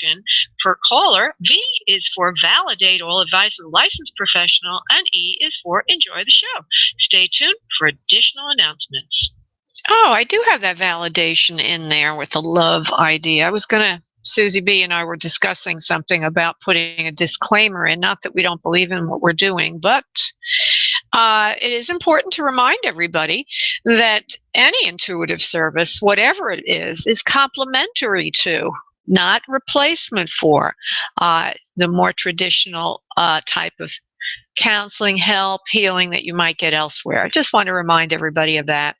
donation per caller. V is for validate all advice with a licensed professional, and E is for enjoy the show. Stay tuned for additional announcements. Oh, I do have that validation in there with the love idea. I was going to, Susie B and I were discussing something about putting a disclaimer in, not that we don't believe in what we're doing, but it is important to remind everybody that any intuitive service, whatever it is complementary to, not replacement for, the more traditional type of counseling, help, healing that you might get elsewhere. I just want to remind everybody of that.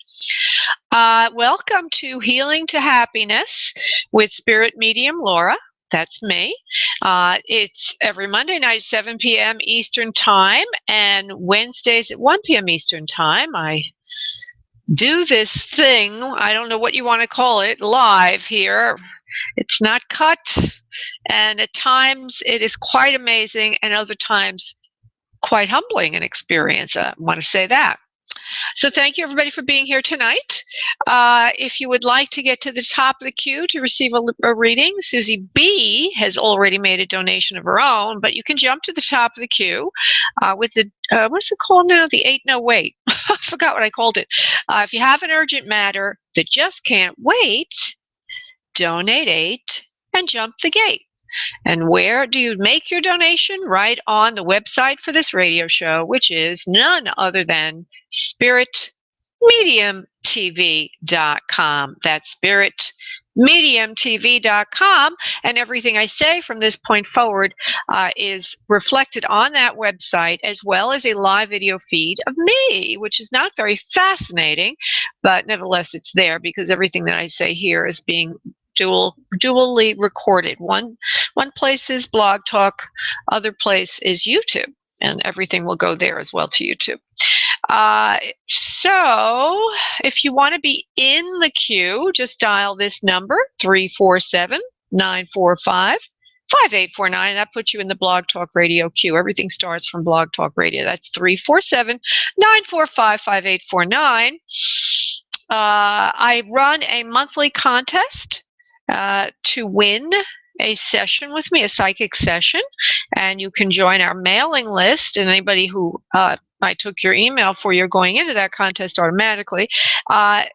Welcome to Healing to Happiness with Spirit Medium Laura. That's me. It's every Monday night, 7 p.m. Eastern Time, and Wednesdays at 1 p.m. Eastern Time. I do this thing, I don't know what you want to call it, live here. It's not cut, and at times it is quite amazing, and other times quite humbling an experience. I want to say that. So thank you, everybody, for being here tonight. If you would like to get to the top of the queue to receive a reading, Susie B has already made a donation of her own, but you can jump to the top of the queue with the, what's it called now? The 808. I forgot what I called it. If you have an urgent matter that just can't wait, donate 8 and jump the gate. And where do you make your donation? Right on the website for this radio show, which is none other than spiritmediumtv.com. That's spiritmediumtv.com. And everything I say from this point forward is reflected on that website, as well as a live video feed of me, which is not very fascinating, but nevertheless it's there because everything that I say here is being dually recorded. One place is Blog Talk, other place is YouTube, and everything will go there as well to YouTube. So if you want to be in the queue, just dial this number, 347-945-5849. That puts you in the Blog Talk Radio queue. Everything starts from Blog Talk Radio. That's 347-945-5849. I run a monthly contest to win a session with me, a psychic session, and you can join our mailing list. And anybody who I took your email for, you're going into that contest automatically,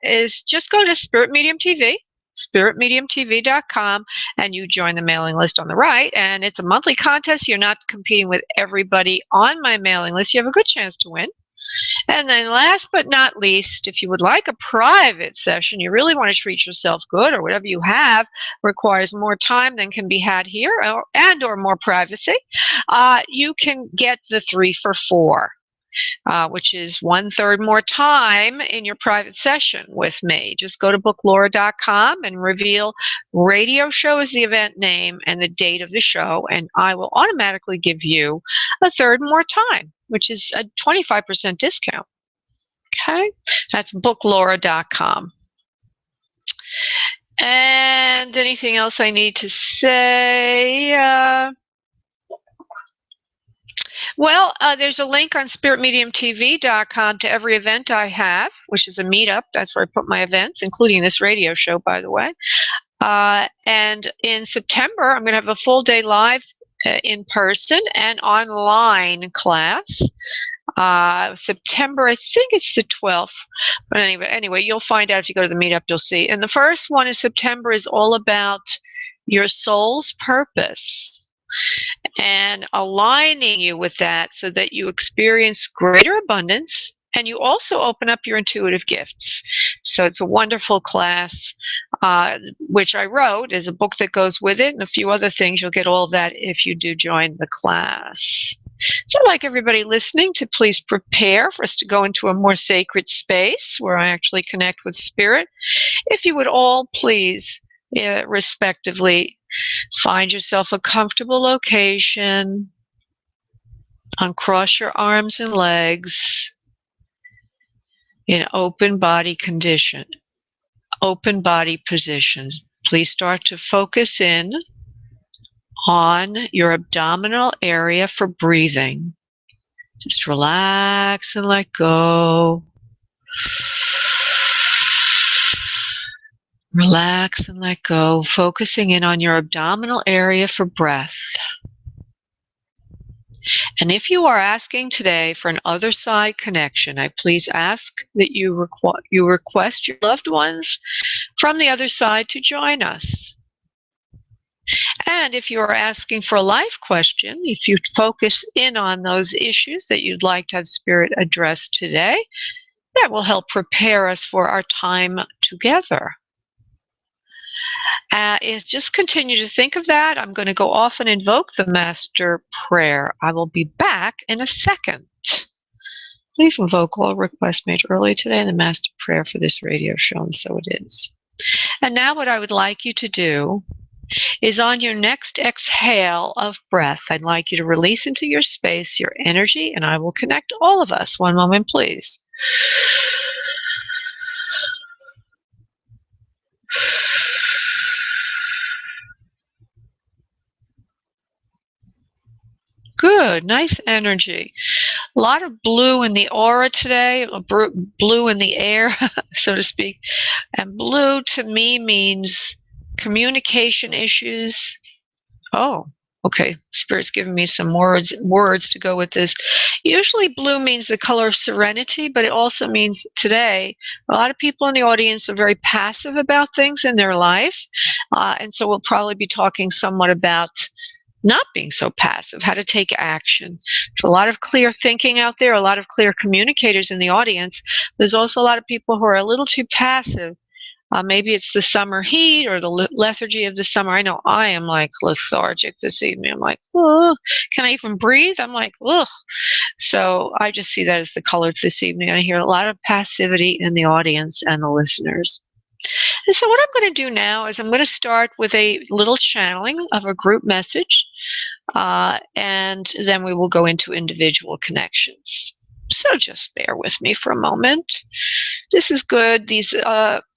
is just go to Spirit Medium TV, spiritmediumtv.com, and you join the mailing list on the right. And it's a monthly contest. You're not competing with everybody on my mailing list. You have a good chance to win. And then last but not least, if you would like a private session, you really want to treat yourself good, or whatever you have requires more time than can be had here, or more privacy, you can get the 3 for 4. Which is 1/3 more time in your private session with me. Just go to booklaura.com and reveal radio show as the event name and the date of the show, and I will automatically give you a 1/3 more time, which is a 25% discount. Okay, that's booklaura.com. And anything else I need to say? Well, there's a link on spiritmediumtv.com to every event I have, which is a meetup. That's where I put my events, including this radio show, by the way. And in September, I'm going to have a full day live in person and online class. September, I think it's the 12th. But anyway, you'll find out if you go to the meetup, you'll see. And the first one in September is all about your soul's purpose and aligning you with that so that you experience greater abundance, and you also open up your intuitive gifts. So it's a wonderful class, which I wrote. There's a book that goes with it and a few other things. You'll get all of that if you do join the class. So I'd like everybody listening to please prepare for us to go into a more sacred space where I actually connect with spirit. If you would all please, respectively, find yourself a comfortable location, uncross your arms and legs in open body condition, open body position. Please start to focus in on your abdominal area for breathing. Just relax and let go. Relax and let go, focusing in on your abdominal area for breath. And if you are asking today for an other side connection, I please ask that you request your loved ones from the other side to join us. And if you are asking for a life question, if you focus in on those issues that you'd like to have Spirit address today, that will help prepare us for our time together. Just continue to think of that. I'm going to go off and invoke the Master Prayer. I will be back in a second. Please invoke all requests made early today in the Master Prayer for this radio show, and so it is. And now what I would like you to do is on your next exhale of breath, I'd like you to release into your space your energy, and I will connect all of us. One moment, please. Good, nice energy. A lot of blue in the aura today, blue in the air, so to speak. And blue to me means communication issues. Oh, okay. Spirit's giving me some words to go with this. Usually blue means the color of serenity, but it also means today a lot of people in the audience are very passive about things in their life. And so we'll probably be talking somewhat about not being so passive, how to take action. There's a lot of clear thinking out there, a lot of clear communicators in the audience. There's also a lot of people who are a little too passive. Maybe it's the summer heat or the lethargy of the summer. I know I am like lethargic this evening. I'm like, oh, can I even breathe? I'm like, ugh. So I just see that as the color this evening. I hear a lot of passivity in the audience and the listeners. And so what I'm going to do now is I'm going to start with a little channeling of a group message, and then we will go into individual connections. So just bear with me for a moment. This is good, these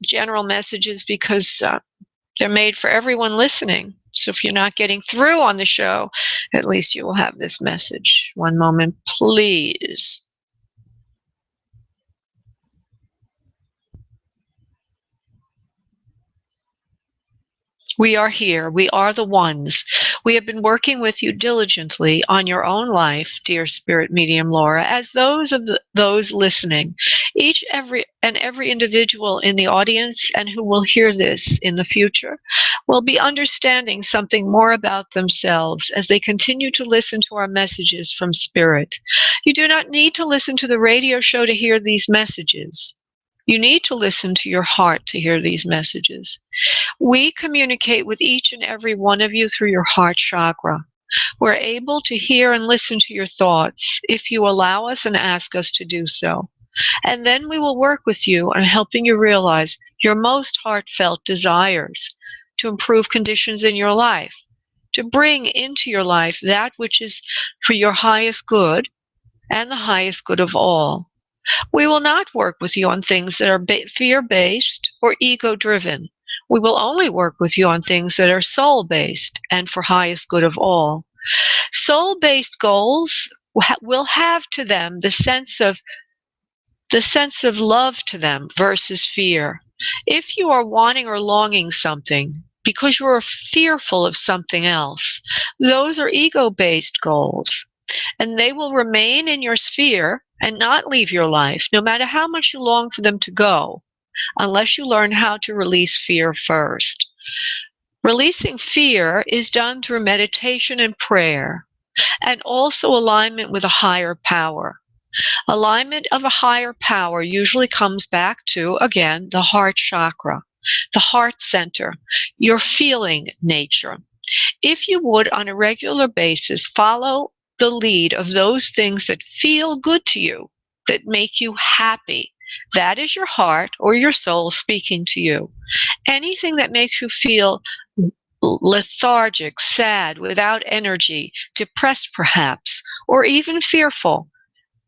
general messages, because they're made for everyone listening. So if you're not getting through on the show, at least you will have this message. One moment, please. We are here. We are the ones. We have been working with you diligently on your own life, dear Spirit Medium Laura, as those of those listening. Every individual in the audience and who will hear this in the future will be understanding something more about themselves as they continue to listen to our messages from Spirit. You do not need to listen to the radio show to hear these messages. You need to listen to your heart to hear these messages. We communicate with each and every one of you through your heart chakra. We're able to hear and listen to your thoughts if you allow us and ask us to do so. And then we will work with you on helping you realize your most heartfelt desires to improve conditions in your life, to bring into your life that which is for your highest good and the highest good of all. We will not work with you on things that are fear-based or ego-driven. We will only work with you on things that are soul-based and for highest good of all. Soul-based goals will have to them the sense of love to them versus fear. If you are wanting or longing something because you are fearful of something else, those are ego-based goals, and they will remain in your sphere and not leave your life, no matter how much you long for them to go, unless you learn how to release fear first. Releasing fear is done through meditation and prayer, and also alignment with a higher power. Alignment of a higher power usually comes back to, again, the heart chakra, the heart center, your feeling nature. If you would, on a regular basis, follow the lead of those things that feel good to you, that make you happy. That is your heart or your soul speaking to you. Anything that makes you feel lethargic, sad, without energy, depressed perhaps, or even fearful,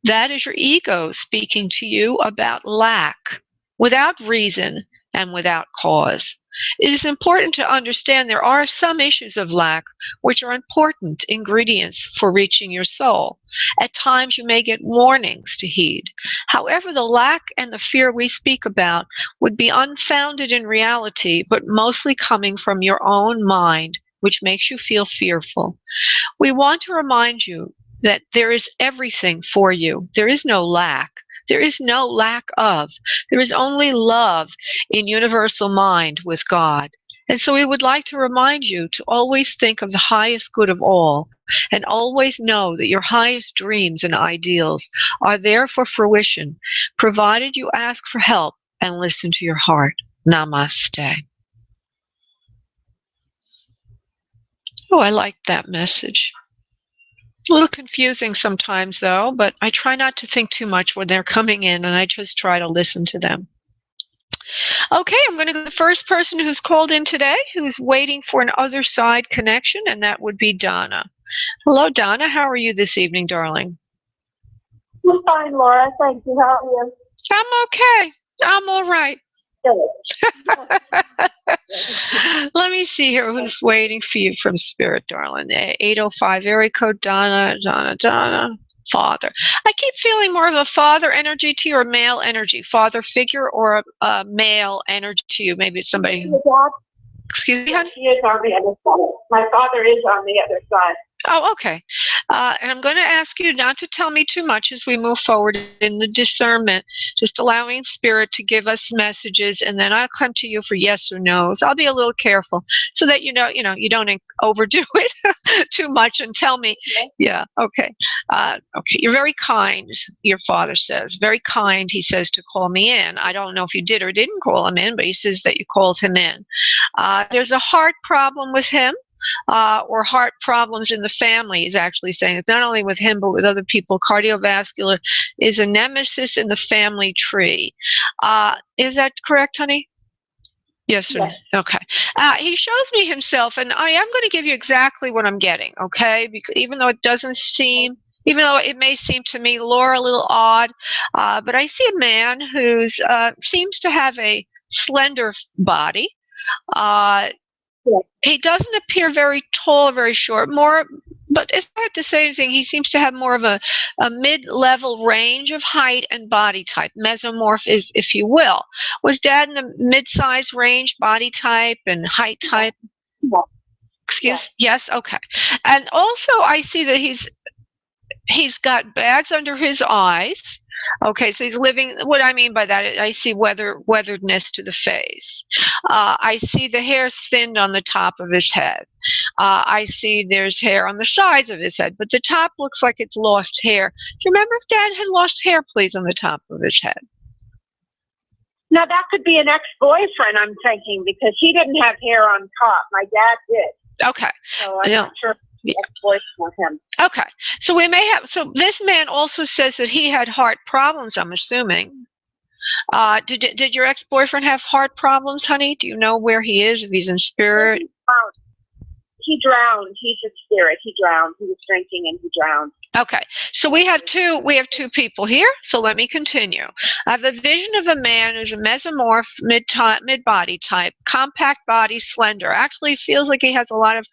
that is your ego speaking to you about lack, without reason and without cause. It is important to understand there are some issues of lack which are important ingredients for reaching your soul. At times you may get warnings to heed. However, the lack and the fear we speak about would be unfounded in reality, but mostly coming from your own mind, which makes you feel fearful. We want to remind you that there is everything for you. There is no lack. There is no lack of. There is only love in universal mind with God. And so we would like to remind you to always think of the highest good of all, and always know that your highest dreams and ideals are there for fruition, provided you ask for help and listen to your heart. Namaste. Oh, I like that message. A little confusing sometimes, though, but I try not to think too much when they're coming in, and I just try to listen to them. Okay, I'm going to go to the first person who's called in today, who's waiting for an other side connection, and that would be Donna. Hello, Donna. How are you this evening, darling? I'm fine, Laura. Thank you. How are you? I'm okay. I'm all right. Let me see here who's waiting for you from Spirit, darling. 805 area code, Donna, father. I keep feeling more of a father energy to you, or male energy, father figure, or a male energy to you. Maybe it's somebody who... Excuse me, honey? He is on the other side. My father is on the other side. Oh, okay. And I'm going to ask you not to tell me too much as we move forward in the discernment, just allowing Spirit to give us messages, and then I'll come to you for yes or no's. I'll be a little careful so that you don't overdo it too much and tell me. Yeah, okay. Okay, you're very kind, your father says. Very kind, he says, to call me in. I don't know if you did or didn't call him in, but he says that you called him in. There's a heart problem with him. Or heart problems in the family, he's actually saying. It's not only with him, but with other people. Cardiovascular is a nemesis in the family tree. Is that correct, honey? Yes, sir. Yes. Okay. He shows me himself, and I am going to give you exactly what I'm getting, okay? Because even though it may seem to me, Laura, a little odd, but I see a man who seems to have a slender body. He doesn't appear very tall or very short, but if I have to say anything, he seems to have more of a mid-level range of height and body type, mesomorph, if you will. Was Dad in the mid-size range, body type and height type? Excuse? Yes? Okay. And also I see that he's got bags under his eyes. Okay, so he's living, what I mean by that, I see weatheredness to the face. I see the hair thinned on the top of his head. I see there's hair on the sides of his head, but the top looks like it's lost hair. Do you remember if Dad had lost hair, please, on the top of his head? Now, that could be an ex-boyfriend, I'm thinking, because he didn't have hair on top. My dad did. Okay. So I'm not sure. Ex-boyfriend him. Okay, so we may have. So this man also says that he had heart problems. I'm assuming. Did your ex-boyfriend have heart problems, honey? Do you know where he is? If he's in spirit? He drowned. He's in spirit. He drowned. He was drinking and he drowned. Okay, so we have two people here, so let me continue. I have a vision of a man who's a mesomorph, mid-body type, compact body, slender. Actually feels like he has a lot of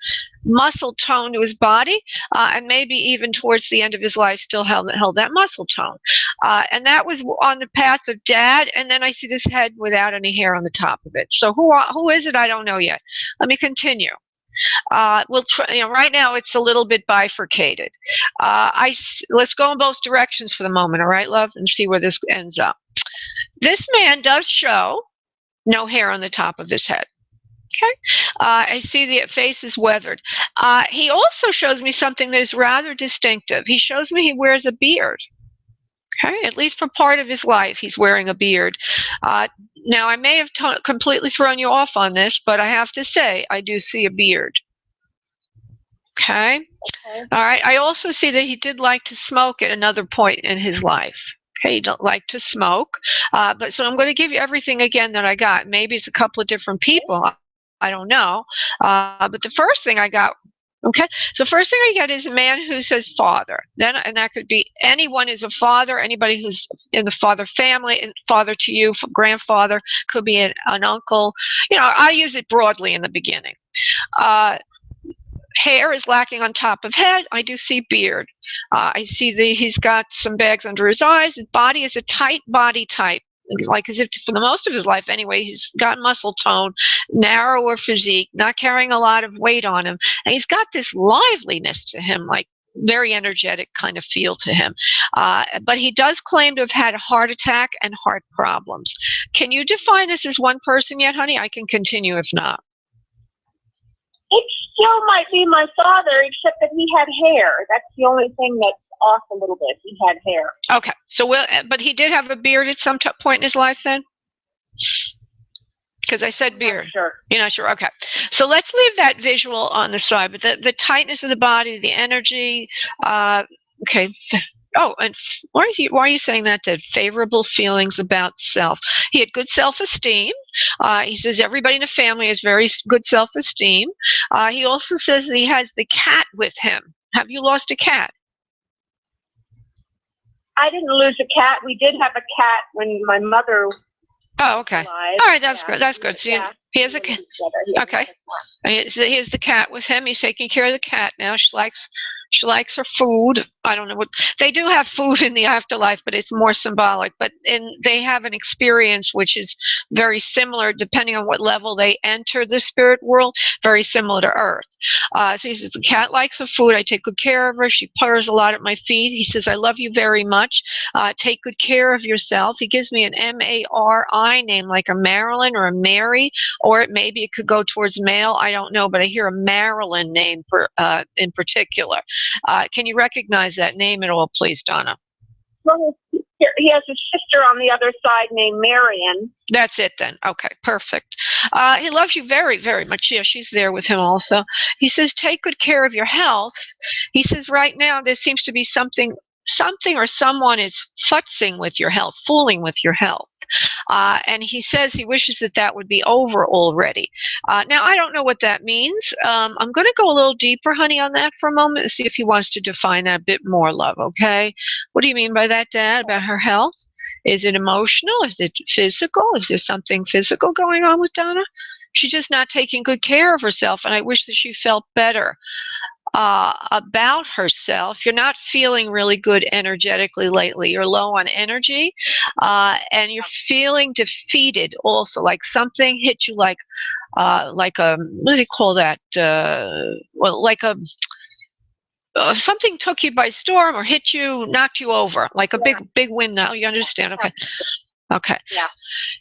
muscle tone to his body, and maybe even towards the end of his life still held that muscle tone. And that was on the path of Dad, and then I see this head without any hair on the top of it. So who is it? I don't know yet. Let me continue. We'll try, right now it's a little bit bifurcated. Let's go in both directions for the moment, all right, love, and see where this ends up. This man does show no hair on the top of his head. Okay, I see the face is weathered. He also shows me something that is rather distinctive. He shows me he wears a beard. Okay, at least for part of his life, he's wearing a beard. Now, I may have completely thrown you off on this, but I have to say, I do see a beard. Okay? All right. I also see that he did like to smoke at another point in his life. Okay, he don't like to smoke. But so I'm going to give you everything again that I got. Maybe it's a couple of different people. I don't know. But the first thing I got Okay, so first thing I get is a man who says father. Then, and that could be anyone who's a father, anybody who's in the father family, and father to you, grandfather, could be an uncle. You know, I use it broadly in the beginning. Hair is lacking on top of head. I do see beard. I see he's got some bags under his eyes. His body is a tight body type. Like as if for the most of his life anyway, he's got muscle tone, narrower physique, not carrying a lot of weight on him. And he's got this liveliness to him, like very energetic kind of feel to him. But he does claim to have had a heart attack and heart problems. Can you define this as one person yet, honey? I can continue if not. It still might be my father, except that he had hair. That's the only thing that's off a little bit. He had hair. Okay, so but he did have a beard at some point in his life then? Because I said beard. Sure. You're not sure? Okay. So let's leave that visual on the side. But the tightness of the body, the energy, okay. Oh, and why are you saying that, Dad? Favorable feelings about self. He had good self-esteem. He says everybody in the family has very good self-esteem. He also says that he has the cat with him. Have you lost a cat? I didn't lose a cat. We did have a cat when my mother. Oh, okay. Alive. All right, that's good. That's good. So yeah. he has a cat. Okay. He has the cat with him. He's taking care of the cat now. She likes her food. I don't know what they do have food in the afterlife, but it's more symbolic. But they have an experience which is very similar, depending on what level they enter the spirit world. Very similar to Earth. So he says the cat likes her food. I take good care of her. She purrs a lot at my feet. He says I love you very much. Take good care of yourself. He gives me an M-A-R-I name, like a Marilyn or a Mary, or maybe it could go towards male. I don't know, but I hear a Marilyn name in particular. Can you recognize that name at all, please, Donna? Well, he has a sister on the other side named Marion. That's it then. Okay, perfect. He loves you very, very much. Yeah, she's there with him also. He says, take good care of your health. He says right now there seems to be something or someone is futzing with your health, fooling with your health. And he says he wishes that would be over already. Now, I don't know what that means. I'm going to go a little deeper, honey, on that for a moment and see if he wants to define that a bit more, love, okay? What do you mean by that, Dad, about her health? Is it emotional? Is it physical? Is there something physical going on with Donna? She's just not taking good care of herself, and I wish that she felt better about herself. You're not feeling really good energetically lately. You're low on energy, and you're feeling defeated also, like something hit you like a, what do they call that? Well, like a, something took you by storm or hit you, knocked you over, like a big wind now. You understand? Okay. Okay. Yeah.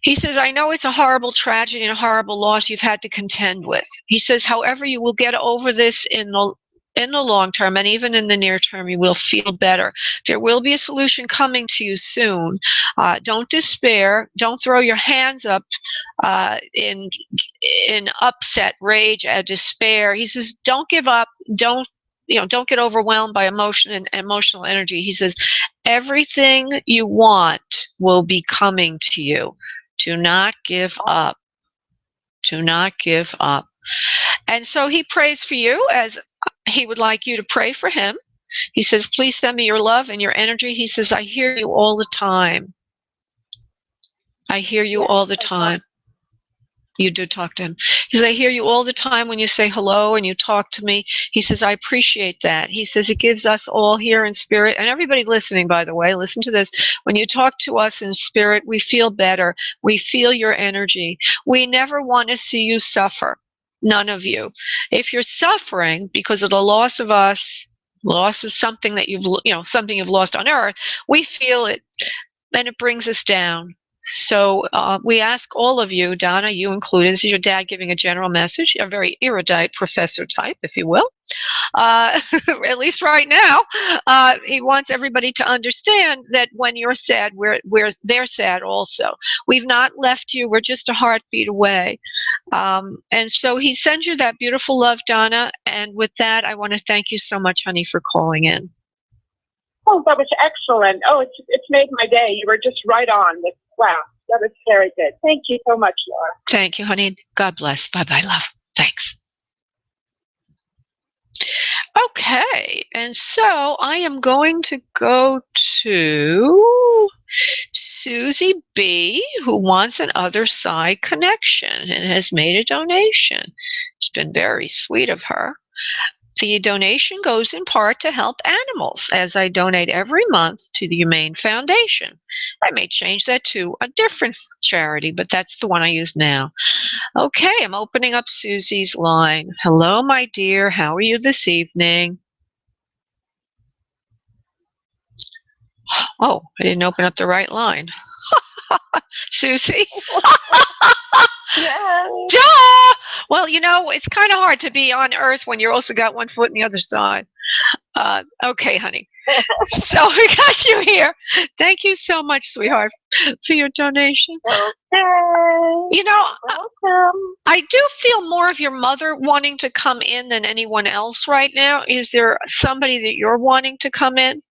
He says, I know it's a horrible tragedy and a horrible loss you've had to contend with. He says, however, you will get over this in the long term, and even in the near term, you will feel better. There will be a solution coming to you soon. Don't despair. Don't throw your hands up in upset, rage, and despair. He says, don't give up. Don't get overwhelmed by emotion and emotional energy. He says, everything you want will be coming to you. Do not give up. Do not give up. And so he prays for you as he would like you to pray for him. He says, please send me your love and your energy. He says, I hear you all the time. I hear you all the time. You do talk to him. He says, I hear you all the time when you say hello and you talk to me. He says, I appreciate that. He says, it gives us all here in spirit, and everybody listening, by the way, listen to this. When you talk to us in spirit, we feel better. We feel your energy. We never want to see you suffer. None of you. If you're suffering because of the loss of us, loss is something that something you've lost on earth, we feel it, and it brings us down. So we ask all of you, Donna, you included, this is your dad giving a general message, a very erudite professor type, if you will. At least right now, he wants everybody to understand that when you're sad, they're sad also. We've not left you. We're just a heartbeat away. And so he sends you that beautiful love, Donna. And with that, I want to thank you so much, honey, for calling in. Oh, that was excellent. Oh, it's made my day. You were just right on. Wow, that was very good. Thank you so much, Laura. Thank you, honey. God bless. Bye-bye, love. Thanks. Okay, and so I am going to go to Susie B., who wants an other side connection and has made a donation. It's been very sweet of her. The donation goes in part to help animals, as I donate every month to the Humane Foundation. I may change that to a different charity, but that's the one I use now. Okay, I'm opening up Susie's line. Hello, my dear. How are you this evening? Oh, I didn't open up the right line. Susie? Yeah. Duh! Well, you know, it's kind of hard to be on Earth when you're also got one foot on the other side. Okay, honey. So we got you here. Thank you so much, sweetheart, for your donation. Okay. You know, Welcome. I do feel more of your mother wanting to come in than anyone else right now. Is there somebody that you're wanting to come in?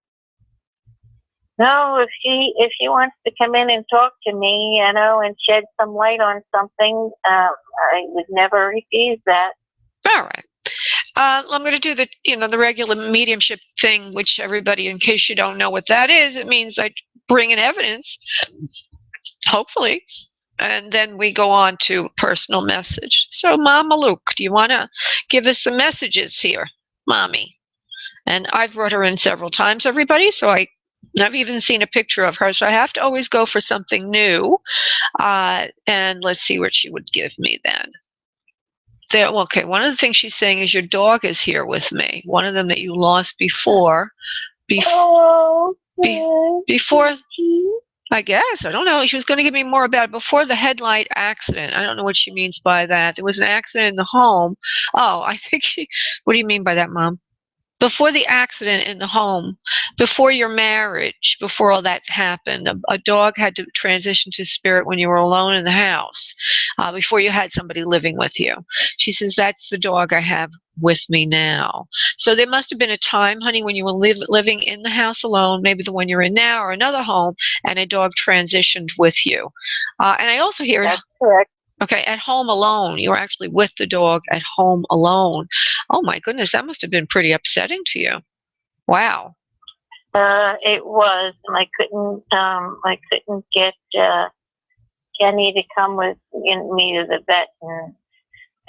No, if she wants to come in and talk to me, you know, and shed some light on something, I would never refuse that. All right. I'm going to do the regular mediumship thing, which everybody, in case you don't know what that is, it means I bring in evidence, hopefully, and then we go on to personal message. So, Mama Luke, do you want to give us some messages here, Mommy? And I've brought her in several times, everybody, so I've even seen a picture of her, so I have to always go for something new. And let's see what she would give me then. Okay, one of the things she's saying is your dog is here with me. One of them that you lost before. Before, I guess. I don't know. She was going to give me more about it before the headlight accident. I don't know what she means by that. There was an accident in the home. Oh, I think what do you mean by that, Mom? Before the accident in the home, before your marriage, before all that happened, a dog had to transition to spirit when you were alone in the house, before you had somebody living with you. She says, that's the dog I have with me now. So there must have been a time, honey, when you were living in the house alone, maybe the one you're in now or another home, and a dog transitioned with you. And I also hear... That's correct. Okay, at home alone. You were actually with the dog at home alone. Oh my goodness, that must have been pretty upsetting to you. Wow. It was, and I couldn't get Kenny to come with me to the vet, and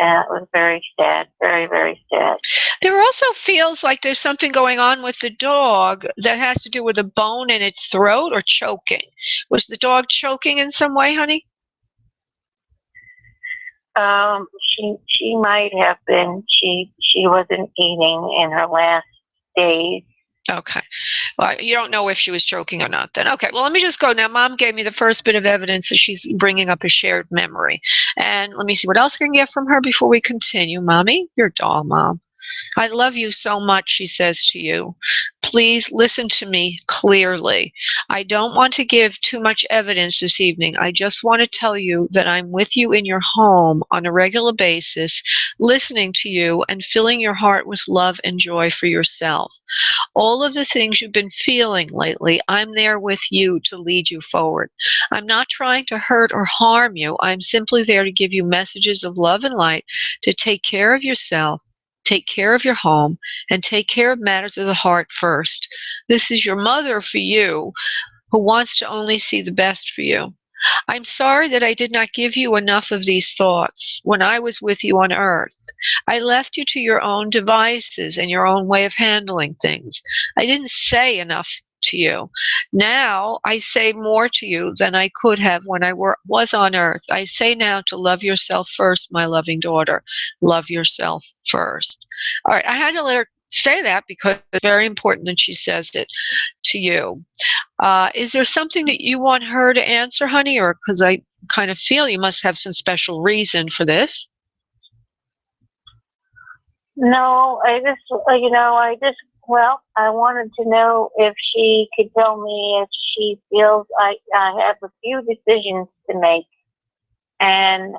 it was very sad, very, very sad. There also feels like there's something going on with the dog that has to do with a bone in its throat or choking. Was the dog choking in some way, honey? She might have been. She wasn't eating in her last days. Okay. Well, you don't know if she was choking or not then. Okay. Well, let me just go. Now, Mom gave me the first bit of evidence that she's bringing up a shared memory. And let me see what else I can get from her before we continue. Mommy, you're a doll, Mom. I love you so much, she says to you. Please listen to me clearly. I don't want to give too much evidence this evening. I just want to tell you that I'm with you in your home on a regular basis, listening to you and filling your heart with love and joy for yourself. All of the things you've been feeling lately, I'm there with you to lead you forward. I'm not trying to hurt or harm you. I'm simply there to give you messages of love and light, to take care of yourself, take care of your home, and take care of matters of the heart first. This is your mother for you, who wants to only see the best for you. I'm sorry that I did not give you enough of these thoughts when I was with you on earth. I left you to your own devices and your own way of handling things. I didn't say enough to you. Now I say more to you than I could have when I was on earth. I say now to love yourself first, my loving daughter. Love yourself first. All right, I had to let her say that because it's very important that she says it to you. Is there something that you want her to answer, honey? Or because I kind of feel you must have some special reason for this. No, I wanted to know if she could tell me if she feels I have a few decisions to make, and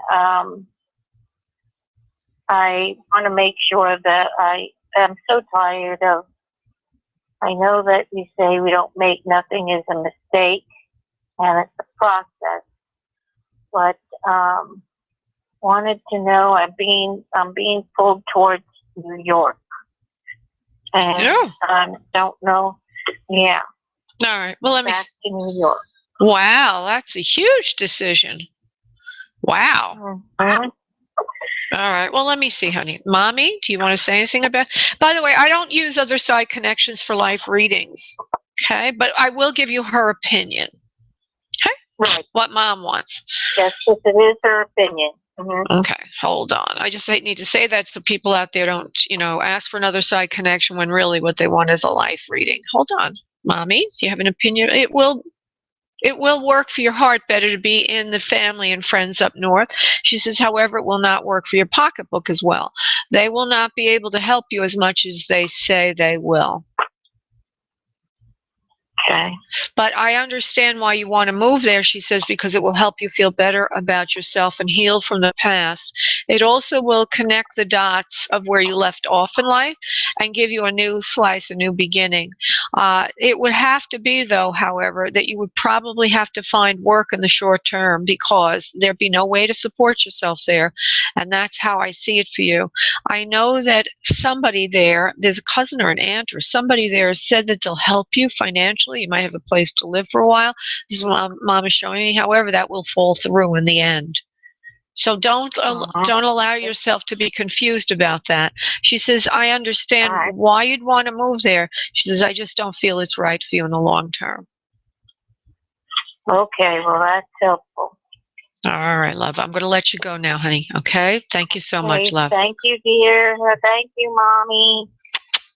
I want to make sure that I am so tired of. I know that you say we don't make nothing is a mistake, and it's a process. But wanted to know. I'm being pulled towards New York. And don't know. Yeah. All right. Well, let me. Back to New York. Wow, that's a huge decision. Wow. Mm-hmm. All right. Well, let me see, honey. Mommy, do you want to say anything about? By the way, I don't use other side connections for life readings. Okay, but I will give you her opinion. Okay. Right. What Mom wants. Yes, it is her opinion. Mm-hmm. Okay, hold on. I just need to say that so people out there don't, ask for another side connection when really what they want is a life reading. Hold on. Mommy, do you have an opinion? It will work for your heart better to be in the family and friends up north. She says, however, it will not work for your pocketbook as well. They will not be able to help you as much as they say they will. Okay. But I understand why you want to move there, she says, because it will help you feel better about yourself and heal from the past. It also will connect the dots of where you left off in life and give you a new slice, a new beginning. It would have to be, though, however, that you would probably have to find work in the short term because there'd be no way to support yourself there. And that's how I see it for you. I know that somebody there's a cousin or an aunt or somebody there said that they'll help you financially. You might have a place to live for a while. This is what Mom is showing me. However, that will fall through in the end. So don't allow yourself to be confused about that. She says, I understand why you'd want to move there. She says, I just don't feel it's right for you in the long term. Okay, well, that's helpful. All right, love. I'm going to let you go now, honey. Okay? Thank you so much, love. Thank you, dear. Thank you, Mommy.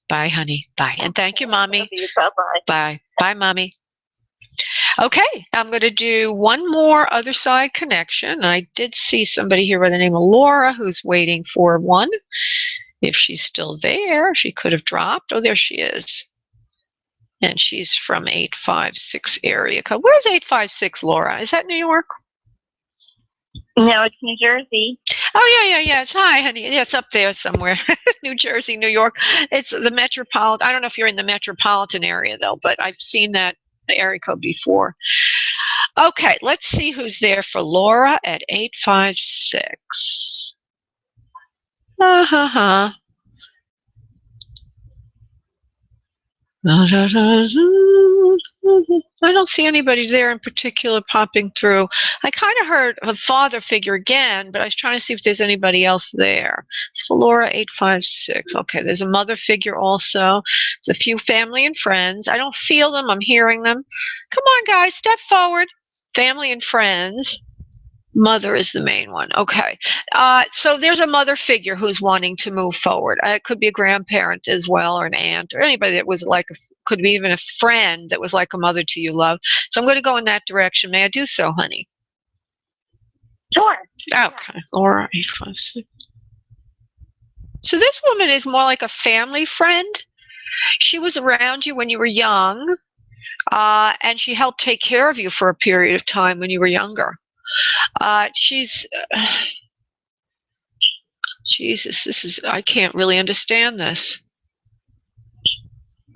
Bye, honey. Bye. And thank you, Mommy. Bye-bye. Bye. Bye, Mommy. Okay, I'm going to do one more other side connection. I did see somebody here by the name of Laura who's waiting for one. If she's still there, she could have dropped. Oh, there she is. And she's from 856 area code. Where's 856, Laura? Is that New York? No, it's New Jersey. Oh, yeah. It's hi, honey. Yeah, it's up there somewhere. New Jersey, New York. It's the metropolitan. I don't know if you're in the metropolitan area, though, but I've seen that area code before. Okay, let's see who's there for Laura at 856. I don't see anybody there in particular popping through. I kind of heard a father figure again, but I was trying to see if there's anybody else there. It's for Laura 856. Okay, there's a mother figure also. There's a few family and friends. I don't feel them. I'm hearing them. Come on, guys, step forward. Family and friends. Mother is the main one. Okay. So there's a mother figure who's wanting to move forward. It could be a grandparent as well, or an aunt, or anybody that was like, could be even a friend that was like a mother to you, love. So I'm going to go in that direction. May I do so, honey? Sure. Okay. Laura 856. So this woman is more like a family friend. She was around you when you were young, and she helped take care of you for a period of time when you were younger. Jesus, I can't really understand this.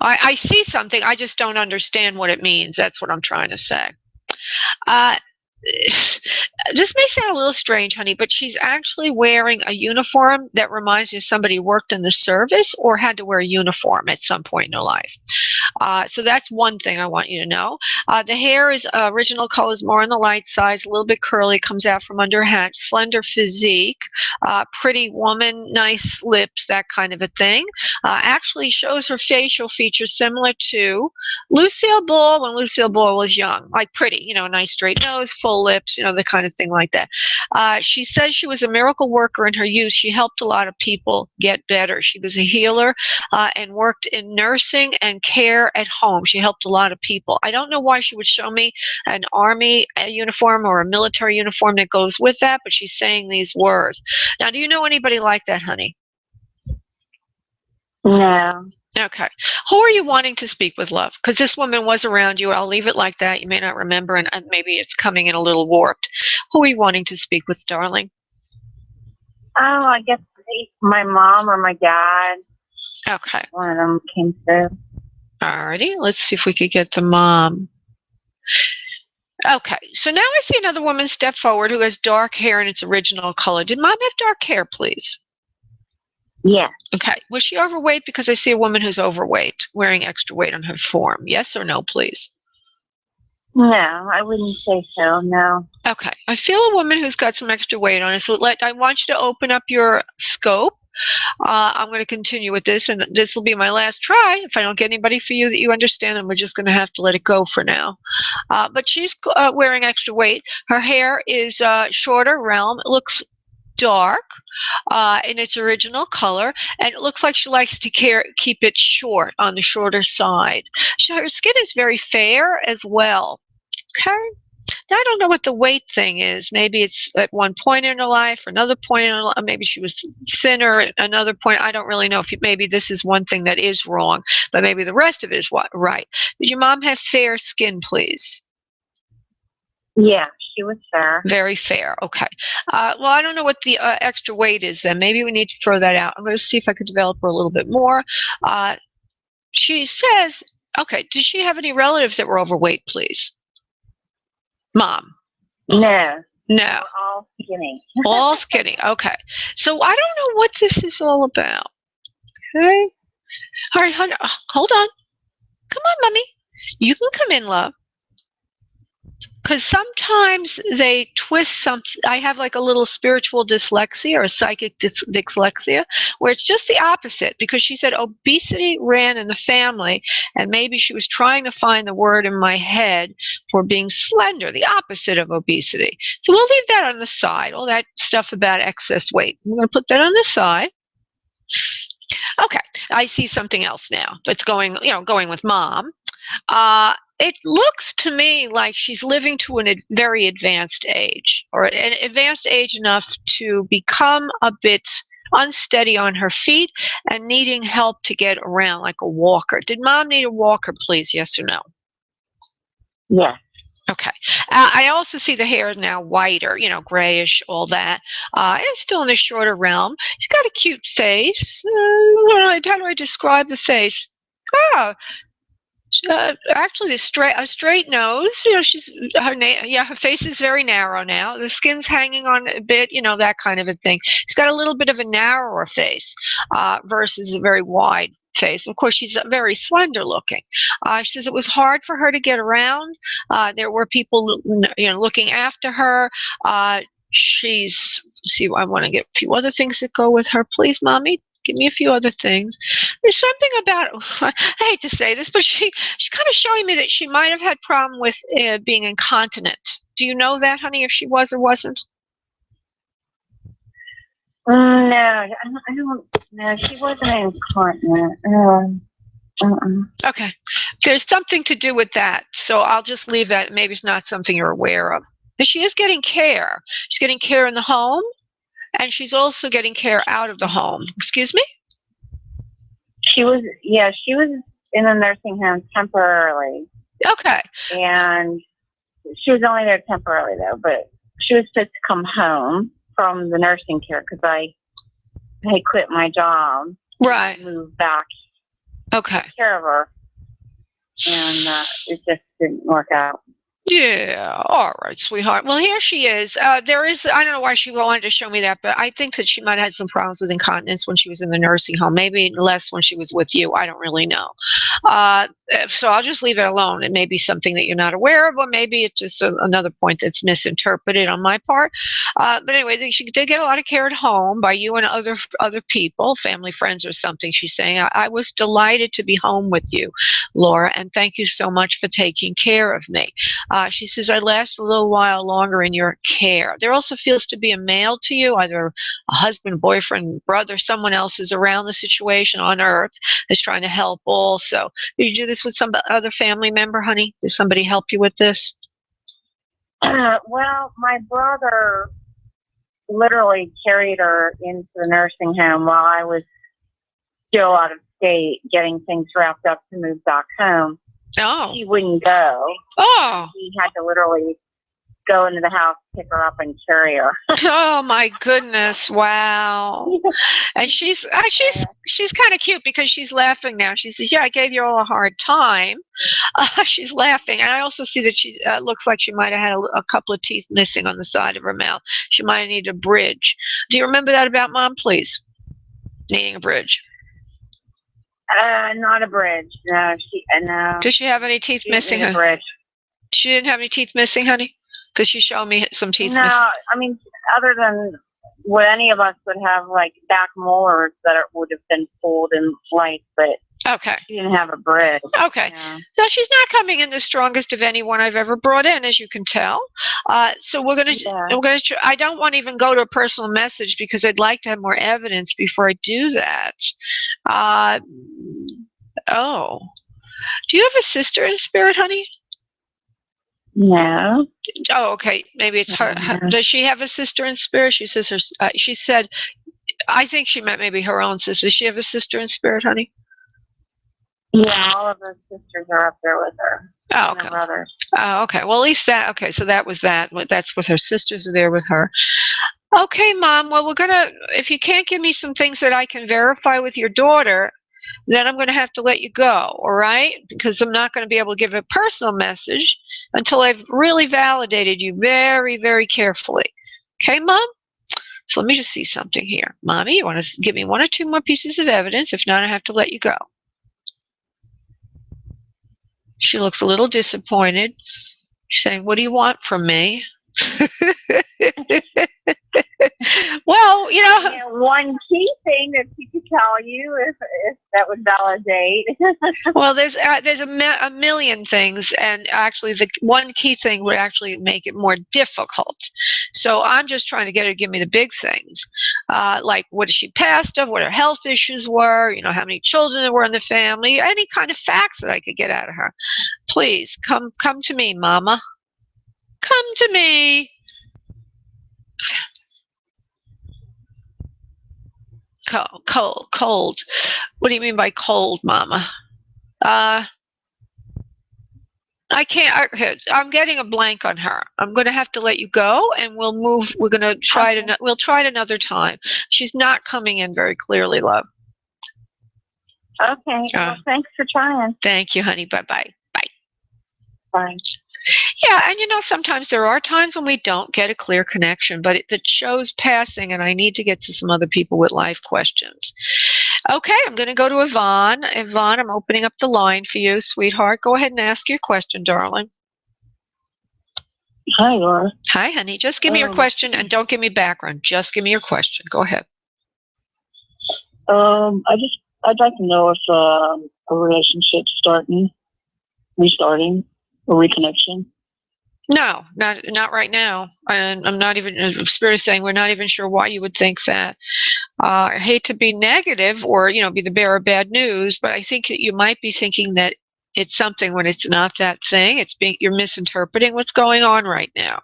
I see something, I just don't understand what it means. That's what I'm trying to say. This may sound a little strange, honey, but she's actually wearing a uniform that reminds me of somebody who worked in the service or had to wear a uniform at some point in her life. So that's one thing I want you to know. The hair is original colors, more on the light side, a little bit curly, comes out from under her hat, slender physique, pretty woman, nice lips, that kind of a thing. Actually shows her facial features similar to Lucille Ball when Lucille Ball was young, like pretty, nice straight nose, full lips, the kind of thing like that. She says she was a miracle worker in her youth. She helped a lot of people get better. She was a healer and worked in nursing and care at home. She helped a lot of people. I don't know why she would show me an army uniform or a military uniform that goes with that, but she's saying these words. Now, do you know anybody like that, honey? No. Okay. Who are you wanting to speak with, love? Because this woman was around you. I'll leave it like that. You may not remember, and maybe it's coming in a little warped. Who are you wanting to speak with, darling? Oh, I guess my mom or my dad. Okay. One of them came through. Alrighty. Let's see if we could get the mom. Okay. So now I see another woman step forward who has dark hair in its original color. Did mom have dark hair, please? Yes. Okay. Was she overweight? Because I see a woman who's overweight, wearing extra weight on her form. Yes or no, please? No, I wouldn't say so, no. Okay. I feel a woman who's got some extra weight on it. So I want you to open up your scope. I'm going to continue with this, and this will be my last try. If I don't get anybody for you that you understand, then we're just going to have to let it go for now. But she's wearing extra weight. Her hair is shorter realm. It looks dark in its original color, and it looks like she likes to keep it short, on the shorter side. Her skin is very fair as well. Okay. Now, I don't know what the weight thing is. Maybe it's at one point in her life, or another point in her life. Maybe she was thinner at another point. I don't really know. Maybe this is one thing that is wrong, but maybe the rest of it is right. Did your mom have fair skin, please? Yeah, she was fair. Very fair. Okay. Well, I don't know what the extra weight is then. Maybe we need to throw that out. I'm going to see if I could develop her a little bit more. She says, okay, did she have any relatives that were overweight, please? Mom? No. No. All skinny. All skinny. Okay. So I don't know what this is all about. Okay. All right, honey. Hold on. Come on, Mommy. You can come in, love. Because sometimes they twist something. I have like a little spiritual dyslexia, or a psychic dyslexia, where it's just the opposite, because she said obesity ran in the family, and maybe she was trying to find the word in my head for being slender, the opposite of obesity. So we'll leave that on the side, all that stuff about excess weight. We're going to put that on the side. Okay, I see something else now. It's going with Mom. It looks to me like she's living to a very advanced age, or an advanced age enough to become a bit unsteady on her feet and needing help to get around, like a walker. Did Mom need a walker, please? Yes or no? Yes. Okay. I also see the hair is now whiter, grayish, all that. It's still in the shorter realm. She's got a cute face. How do I describe the face? Actually, a straight nose. Her face is very narrow now. The skin's hanging on a bit, that kind of a thing. She's got a little bit of a narrower face versus a very wide face. Of course, she's very slender looking. She says it was hard for her to get around. There were people, looking after her. I want to get a few other things that go with her, please, Mommy. Give me a few other things. There's something about, I hate to say this, but she's kind of showing me that she might have had problem with being incontinent. Do you know that, honey, if she was or wasn't? No, I don't know. She wasn't incontinent. Okay. There's something to do with that, so I'll just leave that. Maybe it's not something you're aware of. But she is getting care. She's getting care in the home, and she's also getting care out of the home. Excuse me? She was in a nursing home temporarily. Okay. And she was only there temporarily, though, but she was supposed to come home from the nursing care because I quit my job. Right. Moved back. Okay. Take care of her. And it just didn't work out. Yeah, all right, sweetheart. Well, here she is. I don't know why she wanted to show me that, but I think that she might have had some problems with incontinence when she was in the nursing home. Maybe less when she was with you. I don't really know. So I'll just leave it alone. It may be something that you're not aware of, or maybe it's just another point that's misinterpreted on my part. But anyway, she did get a lot of care at home by you and other people, family, friends, or something. She's saying, I was delighted to be home with you, Laura, and thank you so much for taking care of me. She says, I last a little while longer in your care. There also feels to be a male to you, either a husband, boyfriend, brother, someone else is around the situation on Earth is trying to help also. Did you do this with some other family member, honey? Did somebody help you with this? Well, my brother literally carried her into the nursing home while I was still out of state getting things wrapped up to move back home. Oh. She wouldn't go. Oh. He had to literally go into the house, pick her up, and carry her. Oh my goodness! Wow. And she's kind of cute because she's laughing now. She says, "Yeah, I gave you all a hard time." She's laughing, and I also see that she looks like she might have had a couple of teeth missing on the side of her mouth. She might have needed a bridge. Do you remember that about Mom, please? Needing a bridge. Not a bridge. No, no. Does she have any teeth She didn't missing? need a bridge. She didn't have any teeth missing, honey? Because she showed me some teeth No, missing. I mean, other than what any of us would have, like back molars that would have been pulled in flight, but Okay. she didn't have a bridge. Okay. Yeah. Now, she's not coming in the strongest of anyone I've ever brought in, as you can tell. So we're going to, I don't want to even go to a personal message because I'd like to have more evidence before I do that. Oh. Do you have a sister in spirit, honey? No. Oh, okay. Maybe it's her. Does she have a sister in spirit? She says she said, I think she meant maybe her own sister. Does she have a sister in spirit, honey? Yeah, all of her sisters are up there with her. Oh, and okay. her brothers. Oh, okay. Well, at least that. Okay, so that was that. That's with her sisters are there with her. Okay, Mom. Well, we're gonna. If you can't give me some things that I can verify with your daughter, then I'm going to have to let you go. All right? Because I'm not going to be able to give a personal message until I've really validated you very, very carefully. Okay, Mom? So let me just see something here. Mommy, you want to give me one or two more pieces of evidence? If not, I have to let you go. She looks a little disappointed. She's saying, what do you want from me? Well, you know, one key thing that she could tell you if that would validate. Well, there's a million things, and actually the one key thing would actually make it more difficult. So I'm just trying to get her to give me the big things, like what she passed of, what her health issues were, you know, how many children there were in the family, any kind of facts that I could get out of her. Please come to me, Mama. Come to me. Cold. What do you mean by cold, Mama? I can't. I'm getting a blank on her. I'm going to have to let you go, and we'll move. We're going to try it. We'll try it another time. She's not coming in very clearly, love. Okay. Well, thanks for trying. Thank you, honey. Bye-bye. Bye. Bye. Yeah, and you know, sometimes there are times when we don't get a clear connection, but the show's passing, and I need to get to some other people with life questions. Okay, I'm going to go to Yvonne. Yvonne, I'm opening up the line for you, sweetheart. Go ahead and ask your question, darling. Hi, Laura. Hi, honey. Just give me your question, and don't give me background. Just give me your question. Go ahead. I'd like to know if a relationship's restarting, a reconnection. No, not right now. And I'm not even, Spirit is saying we're not even sure why you would think that. I hate to be negative or, you know, be the bearer of bad news, but I think you might be thinking that it's something when it's not that thing. You're misinterpreting what's going on right now.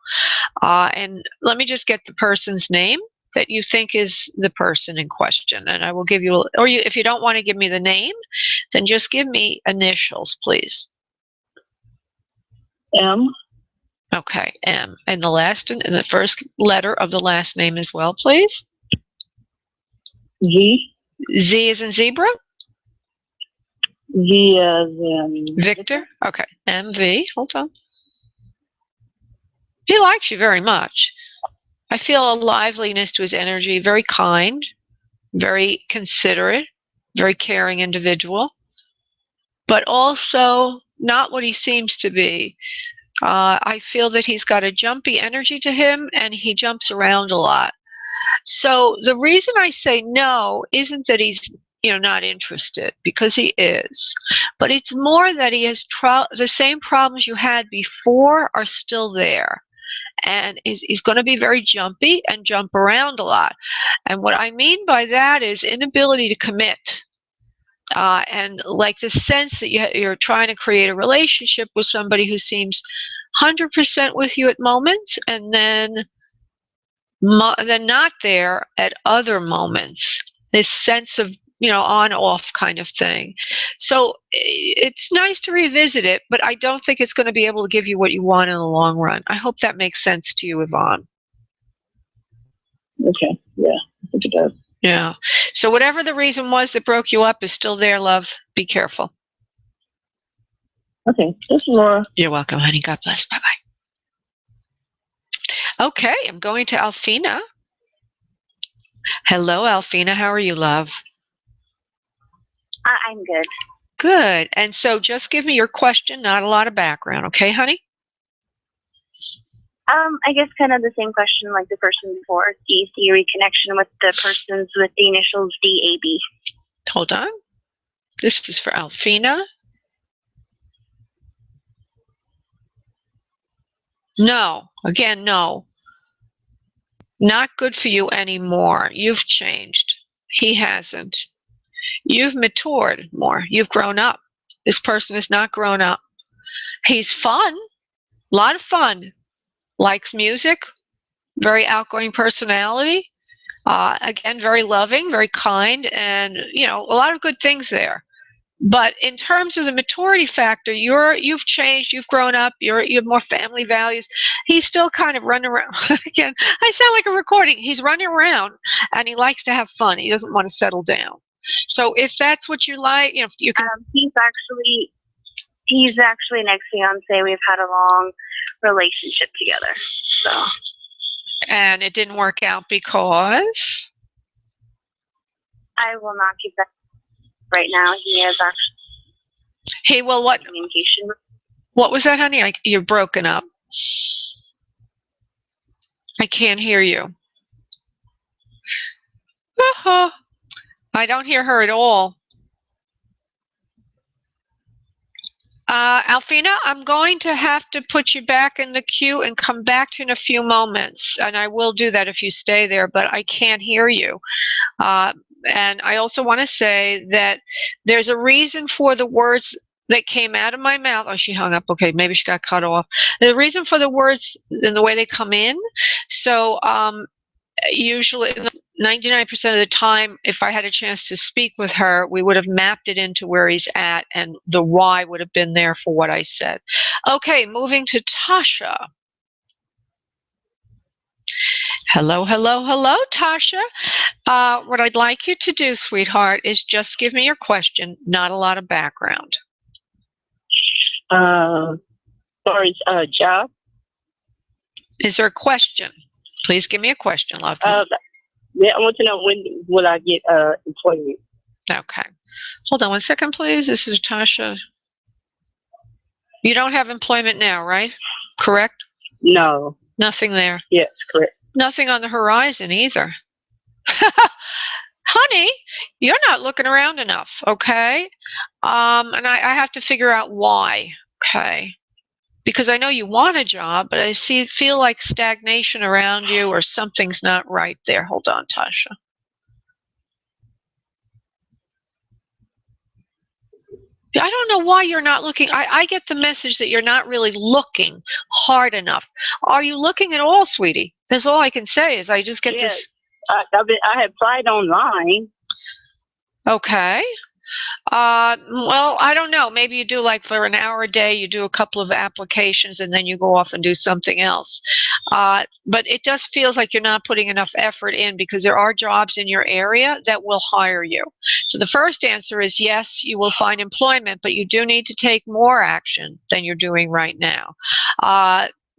And let me just get the person's name that you think is the person in question, and I will give you, if you don't want to give me the name, then just give me initials, please. M. Okay, M. And the first letter of the last name as well, please. Z. Z as in zebra? V as in Victor? Okay, MV. Hold on. He likes you very much. I feel a liveliness to his energy, very kind, very considerate, very caring individual, but also not what he seems to be. I feel that he's got a jumpy energy to him, and he jumps around a lot. So the reason I say no isn't that he's, you know, not interested, because he is, but it's more that he has the same problems you had before are still there, and he's going to be very jumpy and jump around a lot. And what I mean by that is inability to commit. And like the sense that you're trying to create a relationship with somebody who seems 100% with you at moments, and then not there at other moments. This sense of, you know, on-off kind of thing. So it's nice to revisit it, but I don't think it's going to be able to give you what you want in the long run. I hope that makes sense to you, Yvonne. Okay, yeah, I think it does. Yeah. So whatever the reason was that broke you up is still there, love. Be careful. Okay. Thank you, Laura. You're welcome, honey. God bless. Bye-bye. Okay, I'm going to Alfina. Hello, Alfina. How are you, love? I'm good. Good. And so just give me your question, not a lot of background, okay, honey? I guess kind of the same question like the person before. Do you see a reconnection with the persons with the initials DAB? Hold on. This is for Alfina. No. Again, no. Not good for you anymore. You've changed. He hasn't. You've matured more. You've grown up. This person is not grown up. He's fun. A lot of fun. Likes music. Very outgoing personality. Again, very loving, very kind, and, you know, a lot of good things there. But in terms of the maturity factor, you've changed, you've grown up, you have more family values. He's still kind of running around. Again, I sound like a recording. He's running around, and he likes to have fun. He doesn't want to settle down. So if that's what you like, you know, you can. He's actually an ex-fiance. We've had a long relationship together. So. And it didn't work out because? I will not keep that right now. He is actually. Hey, well, what? Communication. What was that, honey? You're broken up. I can't hear you. I don't hear her at all. Alfina, I'm going to have to put you back in the queue and come back to you in a few moments. And I will do that if you stay there, but I can't hear you. And I also want to say that there's a reason for the words that came out of my mouth. Oh, she hung up. Okay, maybe she got cut off. The reason for the words and the way they come in. So usually 99% of the time, if I had a chance to speak with her, we would have mapped it into where he's at, and the why would have been there for what I said. Okay, moving to Tasha. Hello, hello, hello, Tasha. What I'd like you to do, sweetheart, is just give me your question, not a lot of background. Sorry, job. Is there a question? Please give me a question, love. Yeah, I want to know when will I get employment? Okay. Hold on one second, please. This is Tasha. You don't have employment now, right? Correct? No. Nothing there. Yes, correct. Nothing on the horizon either. Honey, you're not looking around enough, okay? And I have to figure out why, okay? Because I know you want a job, but I feel like stagnation around you or something's not right there. Hold on, Tasha. I don't know why you're not looking. I get the message that you're not really looking hard enough. Are you looking at all, sweetie? That's all I can say is I just get this. I have applied online. Okay. Well, I don't know. Maybe you do like for an hour a day, you do a couple of applications and then you go off and do something else. But it just feels like you're not putting enough effort in because there are jobs in your area that will hire you. So the first answer is yes, you will find employment, but you do need to take more action than you're doing right now.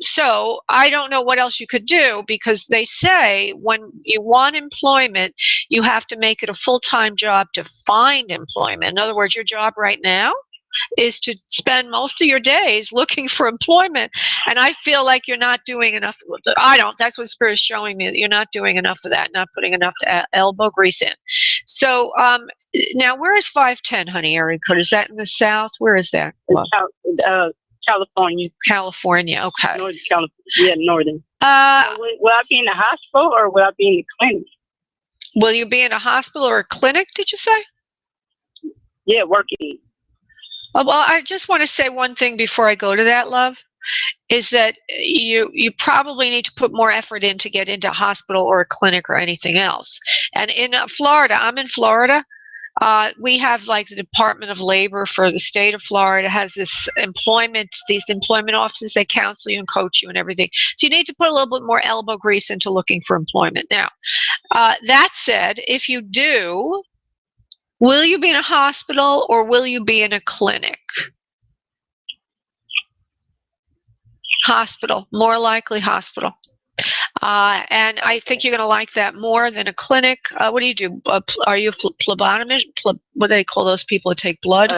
So I don't know what else you could do because they say when you want employment, you have to make it a full-time job to find employment. In other words, your job right now is to spend most of your days looking for employment. And I feel like you're not doing enough. That's what Spirit is showing me, that you're not doing enough of that, not putting enough elbow grease in. So now where is 510, honey, area code? Is that in the South? Where is that? California. California, okay. Northern California. Yeah, northern. Will I be in the hospital or will I be in the clinic? Will you be in a hospital or a clinic, did you say? Yeah, working. Well, I just want to say one thing before I go to that, love, is that you probably need to put more effort in to get into a hospital or a clinic or anything else. And in Florida, I'm in Florida. We have like the Department of Labor for the state of Florida has these employment offices. They counsel you and coach you and everything. So you need to put a little bit more elbow grease into looking for employment. Now, that said, if you do, will you be in a hospital or will you be in a clinic? Hospital, more likely hospital. And I think you're going to like that more than a clinic. What do you do? Are you a phlebotomist? What do they call those people who take blood?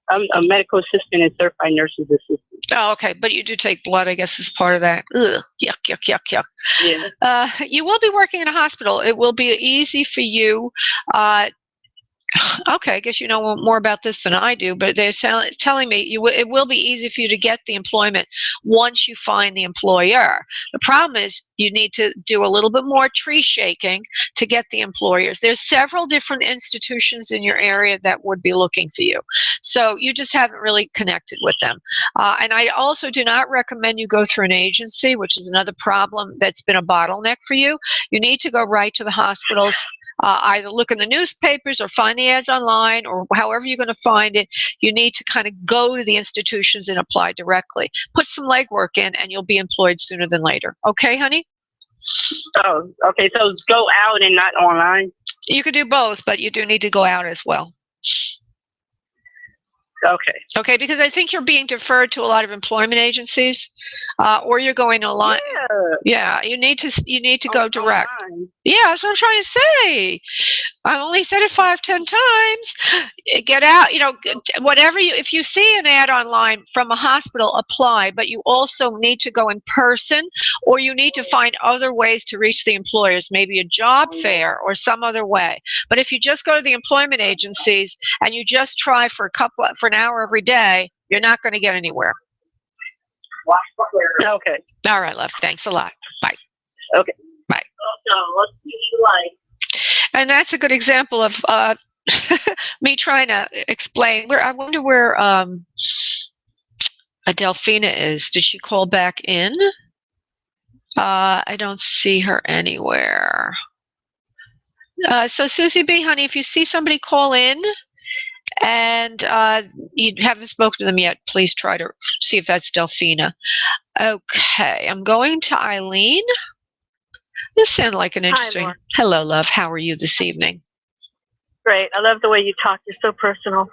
I'm a medical assistant and certified nurse's assistant. Oh, okay. But you do take blood, I guess, as part of that. Ugh, yuck, yuck, yuck, yuck. Yeah. You will be working in a hospital. It will be easy for you. Okay, I guess you know more about this than I do, but they're telling me it will be easy for you to get the employment once you find the employer. The problem is you need to do a little bit more tree shaking to get the employers. There's several different institutions in your area that would be looking for you. So you just haven't really connected with them. And I also do not recommend you go through an agency, which is another problem that's been a bottleneck for you. You need to go right to the hospitals. Either look in the newspapers or find the ads online or however you're going to find it. You need to kind of go to the institutions and apply directly. Put some legwork in and you'll be employed sooner than later. Okay, honey? Oh, okay. So go out and not online? You could do both, but you do need to go out as well. Okay. Okay, because I think you're being deferred to a lot of employment agencies, or you're going online. Yeah, you need to go direct. Online. Yeah, that's what I'm trying to say. I only said it 5-10 times. Get out, whatever if you see an ad online from a hospital, apply, but you also need to go in person, or you need to find other ways to reach the employers, maybe a job fair or some other way. But if you just go to the employment agencies and you just try for an hour every day, you're not going to get anywhere. Okay. All right, love. Thanks a lot. Bye. Okay. Bye. And that's a good example of me trying to explain. I wonder where Delphina is. Did she call back in? I don't see her anywhere. So Susie B, honey, if you see somebody call in and you haven't spoken to them yet, please try to see if that's Delphina. Okay, I'm going to Eileen. This sounds like an interesting. Hi, hello, love. How are you this evening? Great. I love the way you talk. You're so personal.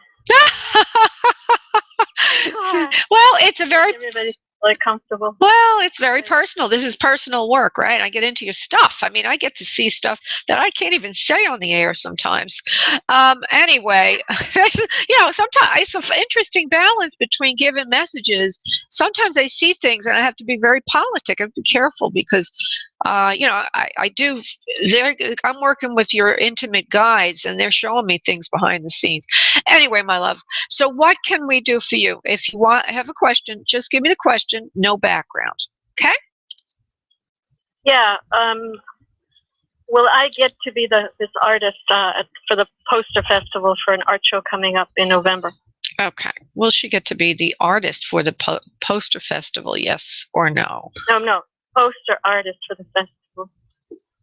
Well, it's a very. Everybody's really comfortable. Well, it's very personal. This is personal work, right? I get into your stuff. I mean, I get to see stuff that I can't even say on the air sometimes. Anyway, sometimes it's an interesting balance between giving messages. Sometimes I see things and I have to be very politic and be careful because, I do. I'm working with your intimate guides and they're showing me things behind the scenes. Anyway, my love. So what can we do for you? If you have a question, just give me the question. No background. Okay? Yeah. Will I get to be this artist for the poster festival for an art show coming up in November? Okay. Will she get to be the artist for the poster festival? Yes or no? No. Poster artist for the festival.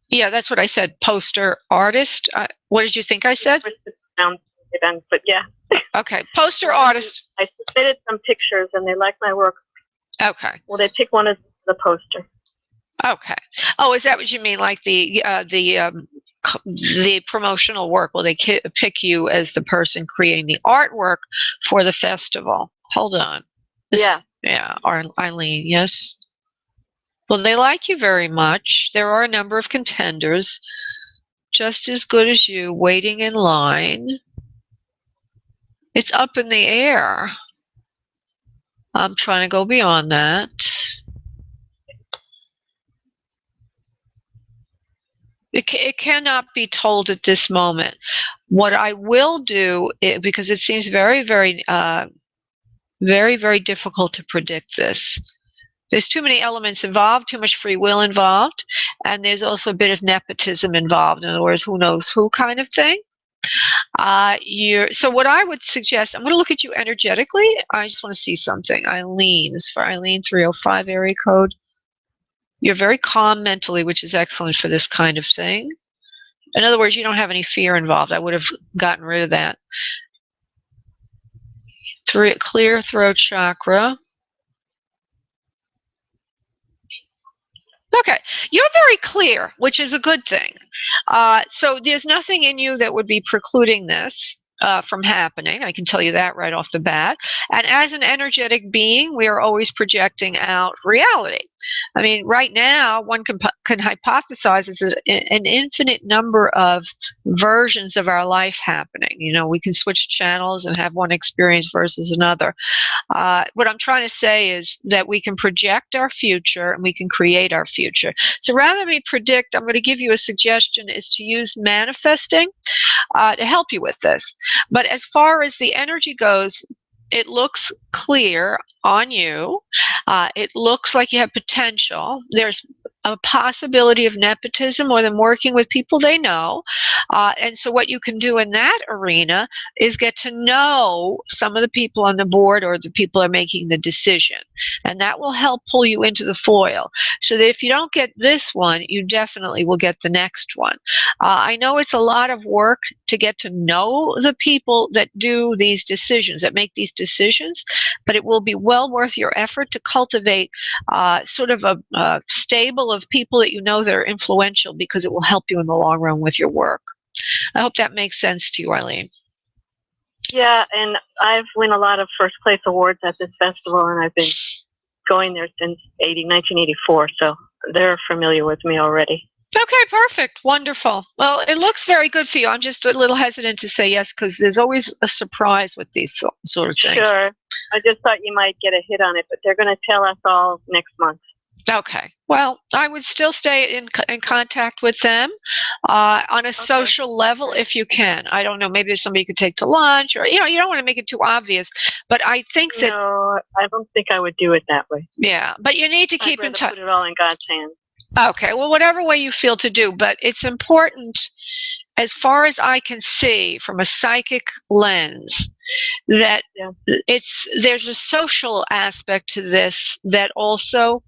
Yeah, that's what I said. Poster artist. What did you think I said? But yeah. Okay. Poster artist. I submitted some pictures and they like my work. Okay. Well, they pick one as the poster. Okay. Oh, is that what you mean? Like the promotional work? Will they pick you as the person creating the artwork for the festival? Hold on. Yeah, Eileen. Yes. Well, they like you very much. There are a number of contenders, just as good as you, waiting in line. It's up in the air. I'm trying to go beyond that. It cannot be told at this moment. What I will do, because it seems very, very, very, very difficult to predict this. There's too many elements involved, too much free will involved, and there's also a bit of nepotism involved. In other words, who knows who kind of thing. So what I would suggest, I'm going to look at you energetically. I just want to see something. Eileen, is for Eileen 305 area code. You're very calm mentally, which is excellent for this kind of thing. In other words, you don't have any fear involved. I would have gotten rid of that. Clear throat chakra. Okay, you're very clear, which is a good thing. So there's nothing in you that would be precluding this. from happening. I can tell you that right off the bat. And as an energetic being, we are always projecting out reality. I mean, right now, one can hypothesize there's an infinite number of versions of our life happening. You know, we can switch channels and have one experience versus another. What I'm trying to say is that we can project our future and we can create our future. So rather than me predict, I'm going to give you a suggestion is to use manifesting to help you with this. But as far as the energy goes, it looks clear on you. It looks like you have potential. There's a possibility of nepotism or them working with people they know. And so what you can do in that arena is get to know some of the people on the board or the people who are making the decision. And that will help pull you into the foil. So that if you don't get this one, you definitely will get the next one. I know it's a lot of work to get to know the people that do these decisions, that make these decisions, but it will be well worth your effort to cultivate sort of a stable of people that you know that are influential, because it will help you in the long run with your work. I hope that makes sense to you, Eileen. Yeah, and I've won a lot of first place awards at this festival, and I've been going there since 1984, so they're familiar with me already. Okay, perfect. Wonderful. Well, it looks very good for you. I'm just a little hesitant to say yes, because there's always a surprise with these sort of things. Sure. I just thought you might get a hit on it, but they're going to tell us all next month. Okay. Well, I would still stay in contact with them on a social level if you can. I don't know. Maybe there's somebody you could take to lunch, or, you know, you don't want to make it too obvious. But I think that... No, I don't think I would do it that way. Yeah. But you need to keep in touch. Put it all in God's hands. Okay. Well, whatever way you feel to do. But it's important, as far as I can see from a psychic lens, that there's a social aspect to this that also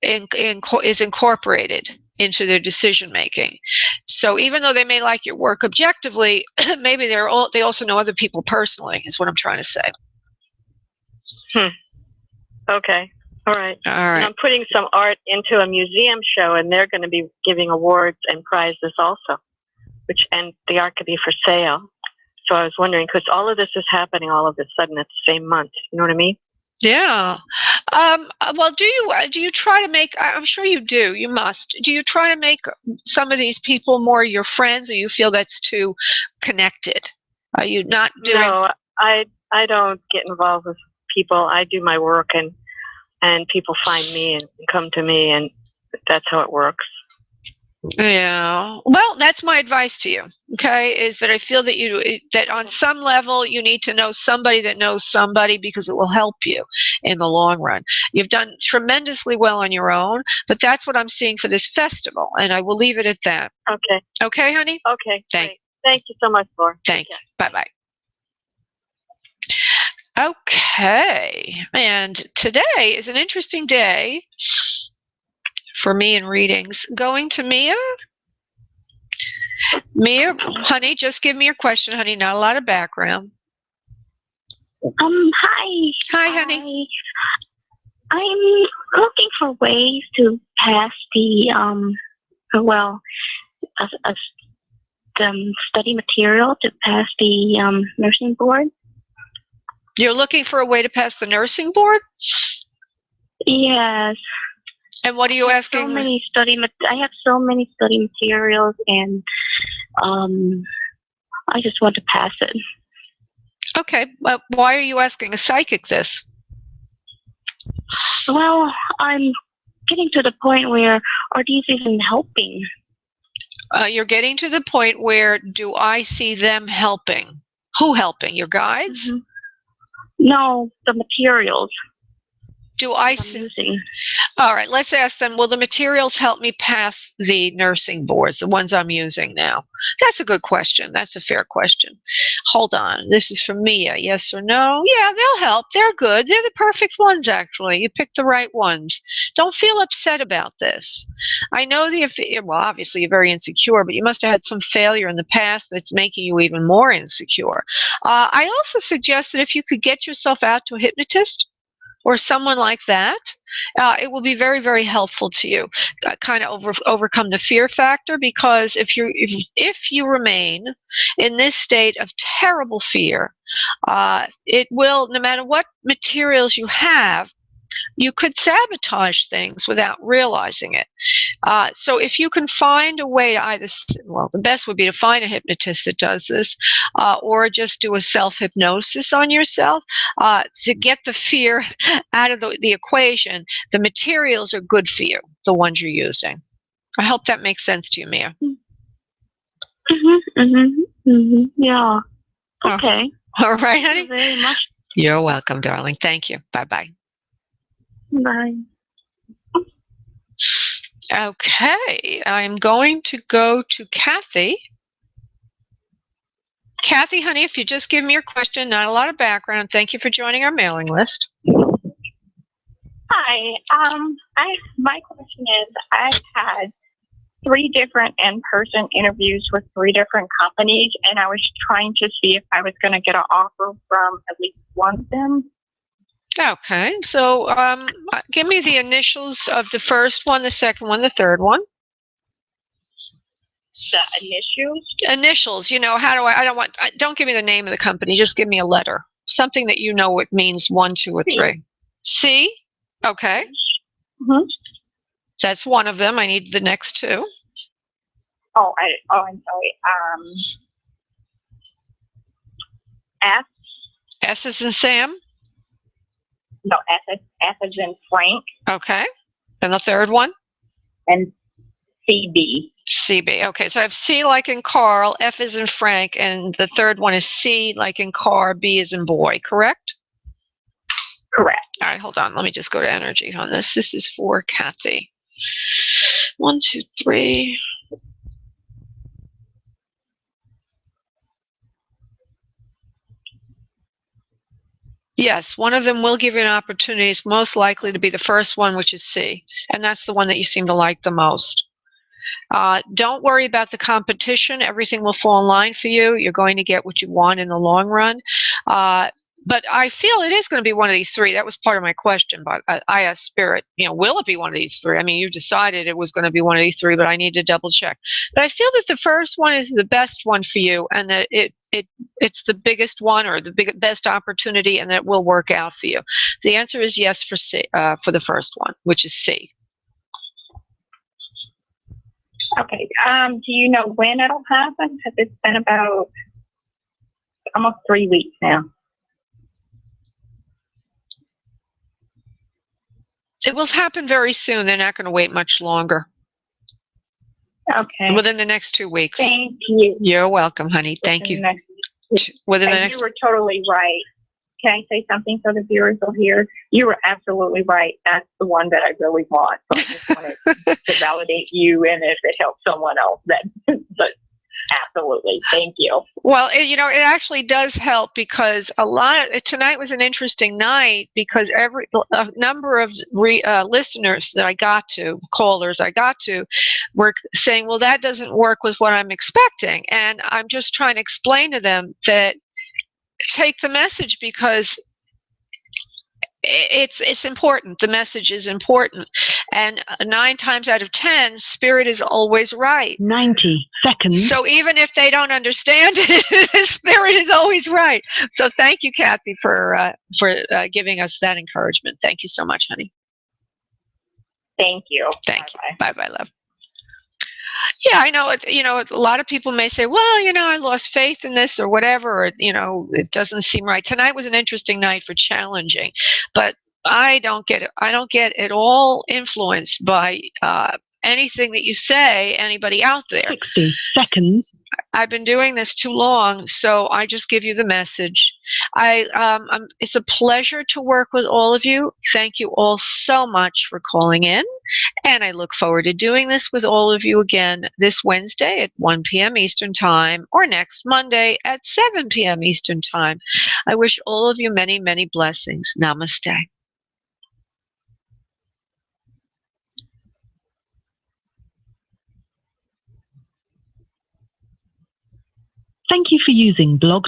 is incorporated into their decision making. So even though they may like your work objectively, maybe they also know other people personally, is what I'm trying to say. Okay. All right. All right. And I'm putting some art into a museum show, and they're going to be giving awards and prizes also, and the art could be for sale. So I was wondering, because all of this is happening all of a sudden at the same month. You know what I mean? Yeah. Well, do you try to make, I'm sure you do, you must. Do you try to make some of these people more your friends, or you feel that's too connected? Are you not doing? No, I don't get involved with people. I do my work, and people find me and come to me, and that's how it works. Yeah. Well, that's my advice to you. Okay, is that I feel that on some level you need to know somebody that knows somebody, because it will help you in the long run. You've done tremendously well on your own, but that's what I'm seeing for this festival, and I will leave it at that. Okay. Okay, honey? Okay. Thank you so much, Laura. Thank you. Bye-bye. Okay, and today is an interesting day for me in readings. Going to Mia. Mia, honey, just give me your question, honey. Not a lot of background. Hi. Hi, honey. I'm looking for ways to pass the study material to pass the nursing board. You're looking for a way to pass the nursing board? Yes. And what are you asking? I have so many study materials, and I just want to pass it. Okay. Well, why are you asking a psychic this? Well, I'm getting to the point where, are these even helping? You're getting to the point where, do I see them helping? Who helping? Your guides? Mm-hmm. No, the materials. Do I see? All right, let's ask them, will the materials help me pass the nursing boards, the ones I'm using now? That's a good question. That's a fair question. Hold on. This is from Mia. Yes or no? Yeah, they'll help. They're good. They're the perfect ones, actually. You picked the right ones. Don't feel upset about this. I know well, obviously you're very insecure, but you must have had some failure in the past that's making you even more insecure. I also suggest that if you could get yourself out to a hypnotist, or someone like that, it will be very, very helpful to you. Kind of overcome the fear factor, because if you remain in this state of terrible fear, it will, no matter what materials you have, you could sabotage things without realizing it. So if you can find a way to either, well, the best would be to find a hypnotist that does this, or just do a self-hypnosis on yourself to get the fear out of the equation. The materials are good for you, the ones you're using. I hope that makes sense to you, Mia. Yeah. Oh. Okay. All right, honey. Thank you very much. You're welcome, darling. Thank you. Bye-bye. Bye. Okay, I'm going to go to Kathy. Kathy, honey, if you just give me your question, not a lot of background. Thank you for joining our mailing list. Hi. My question is, I've had 3 different in-person interviews with 3 different companies, and I was trying to see if I was going to get an offer from at least one of them. Okay, so give me the initials of the first one, the second one, the third one. The initials? Initials, you know, don't give me the name of the company, just give me a letter. Something that you know it means 1, 2, or 3. C? Okay. Mm-hmm. That's one of them. I need the next 2. I'm sorry. F? S as in Sam? No, F as in Frank. Okay. And the third one? And CB. CB. Okay, so I have C like in Carl, F as in Frank, and the third one is C like in car, B as in boy, correct? Correct. All right, hold on. Let me just go to energy on this. This is for Kathy. 1, 2, 3. Yes, one of them will give you an opportunity. It's most likely to be the first one, which is C. And that's the one that you seem to like the most. Don't worry about the competition. Everything will fall in line for you. You're going to get what you want in the long run. But I feel it is going to be one of these 3. That was part of my question. But I asked Spirit, will it be one of these 3? I mean, you decided it was going to be one of these 3, but I need to double check. But I feel that the first one is the best one for you, and that it's the biggest one, or the best opportunity, and that it will work out for you. The answer is yes for C, for the first one, which is C. Okay. Do you know when it'll happen? Because it's been about almost 3 weeks now. It will happen very soon. They're not going to wait much longer. Okay. Within the next 2 weeks. Thank you. You're welcome, honey. Thank you. Within the next. You were totally right. Can I say something so the viewers will hear? You were absolutely right. That's the one that I really want. So I just wanted to validate you, and if it helps someone else, then but absolutely. Thank you. Well, it actually does help, because tonight was an interesting night, because a number of listeners that callers I got to, were saying, well, that doesn't work with what I'm expecting. And I'm just trying to explain to them that take the message, because it's important. The message is important, and 9 times out of 10, Spirit is always right. 90 seconds. So even if they don't understand it, Spirit is always right. So thank you, Kathy, for giving us that encouragement. Thank you so much, honey. Thank you. Thank you. Bye, love. Yeah, I know. A lot of people may say, well, I lost faith in this or whatever, or, it doesn't seem right. Tonight was an interesting night for challenging, but I don't get at all influenced by anything that you say, anybody out there. 60 seconds. I've been doing this too long, so I just give you the message. It's a pleasure to work with all of you. Thank you all so much for calling in, and I look forward to doing this with all of you again this Wednesday at 1 p.m. Eastern Time, or next Monday at 7 p.m. Eastern Time. I wish all of you many, many blessings. Namaste. Thank you for using Blog